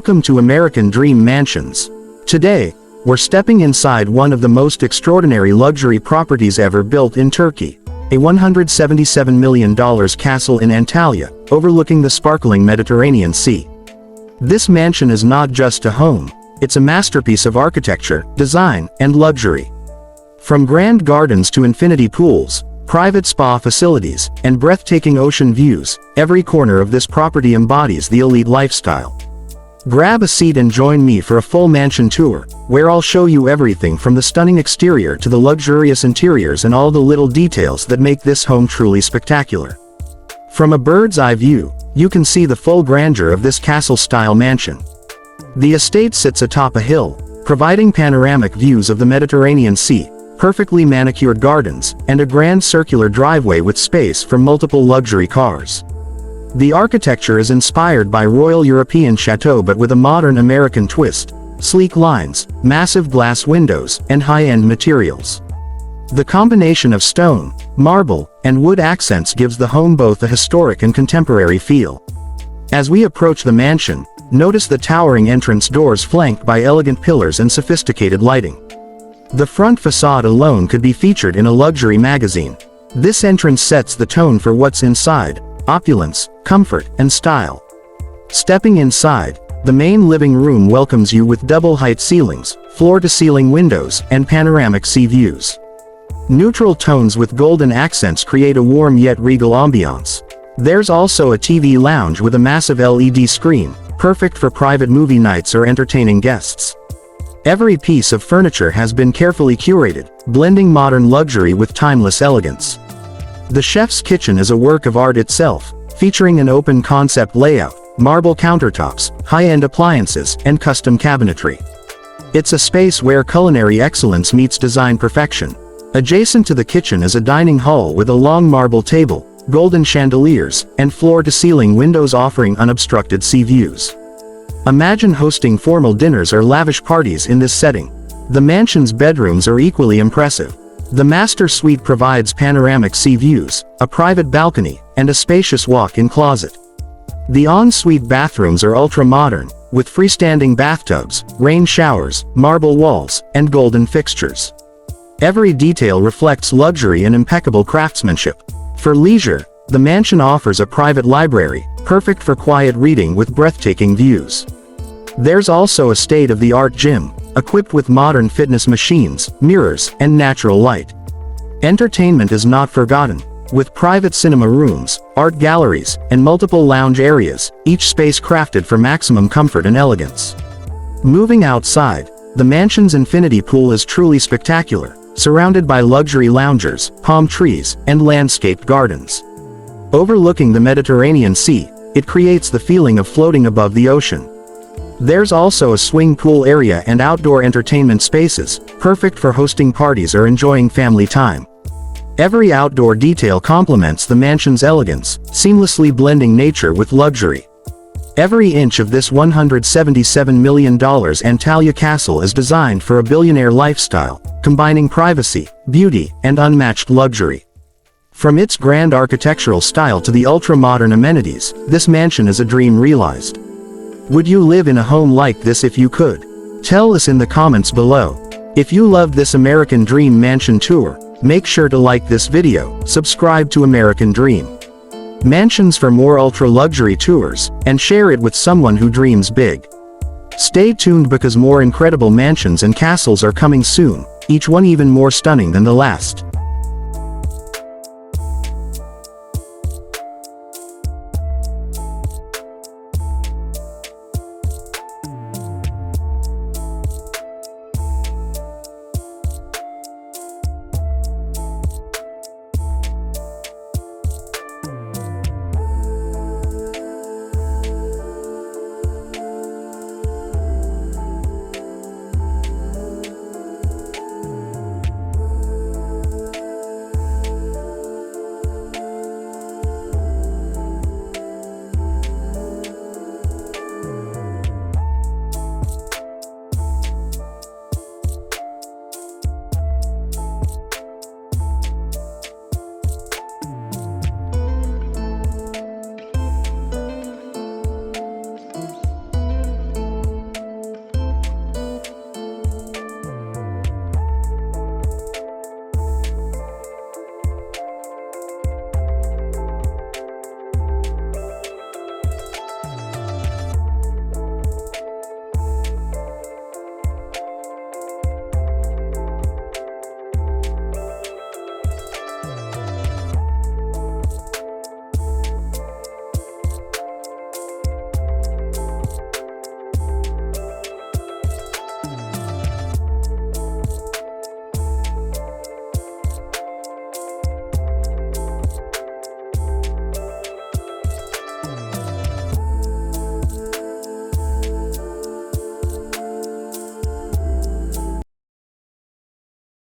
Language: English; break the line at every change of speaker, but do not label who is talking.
Welcome to American Dream Mansions. Today, we're stepping inside one of the most extraordinary luxury properties ever built in Turkey. A $177 million castle in Antalya, overlooking the sparkling Mediterranean Sea. This mansion is not just a home, it's a masterpiece of architecture, design, and luxury. From grand gardens to infinity pools, private spa facilities, and breathtaking ocean views, every corner of this property embodies the elite lifestyle. Grab a seat and join me for a full mansion tour, where I'll show you everything from the stunning exterior to the luxurious interiors and all the little details that make this home truly spectacular. From a bird's eye view, you can see the full grandeur of this castle-style mansion. The estate sits atop a hill, providing panoramic views of the Mediterranean Sea, perfectly manicured gardens, and a grand circular driveway with space for multiple luxury cars. The architecture is inspired by Royal European chateau but with a modern American twist, sleek lines, massive glass windows, and high-end materials. The combination of stone, marble, and wood accents gives the home both a historic and contemporary feel. As we approach the mansion, notice the towering entrance doors flanked by elegant pillars and sophisticated lighting. The front facade alone could be featured in a luxury magazine. This entrance sets the tone for what's inside: opulence, comfort, and style. Stepping inside, the main living room welcomes you with double-height ceilings, floor-to-ceiling windows, and panoramic sea views. Neutral tones with golden accents create a warm yet regal ambiance. There's also a TV lounge with a massive LED screen, perfect for private movie nights or entertaining guests. Every piece of furniture has been carefully curated, blending modern luxury with timeless elegance. The chef's kitchen is a work of art itself, featuring an open-concept layout, marble countertops, high-end appliances, and custom cabinetry. It's a space where culinary excellence meets design perfection. Adjacent to the kitchen is a dining hall with a long marble table, golden chandeliers, and floor-to-ceiling windows offering unobstructed sea views. Imagine hosting formal dinners or lavish parties in this setting. The mansion's bedrooms are equally impressive. The master suite provides panoramic sea views, a private balcony, and a spacious walk-in closet. The en-suite bathrooms are ultra-modern, with freestanding bathtubs, rain showers, marble walls, and golden fixtures. Every detail reflects luxury and impeccable craftsmanship. For leisure, the mansion offers a private library, perfect for quiet reading with breathtaking views. There's also a state-of-the-art gym, equipped with modern fitness machines, mirrors, and natural light. Entertainment is not forgotten. With private cinema rooms, art galleries, and multiple lounge areas, each space crafted for maximum comfort and elegance. Moving outside, the mansion's infinity pool is truly spectacular, surrounded by luxury loungers, palm trees, and landscaped gardens. Overlooking the Mediterranean Sea, it creates the feeling of floating above the ocean. There's also a swing pool area and outdoor entertainment spaces, perfect for hosting parties or enjoying family time. Every outdoor detail complements the mansion's elegance, seamlessly blending nature with luxury. Every inch of this $177 million Antalya castle is designed for a billionaire lifestyle, combining privacy, beauty, and unmatched luxury. From its grand architectural style to the ultra-modern amenities, this mansion is a dream realized. Would you live in a home like this if you could? Tell us in the comments below. If you loved this American Dream Mansion tour, make sure to like this video, subscribe to American Dream Mansions for more ultra-luxury tours, and share it with someone who dreams big. Stay tuned because more incredible mansions and castles are coming soon, each one even more stunning than the last.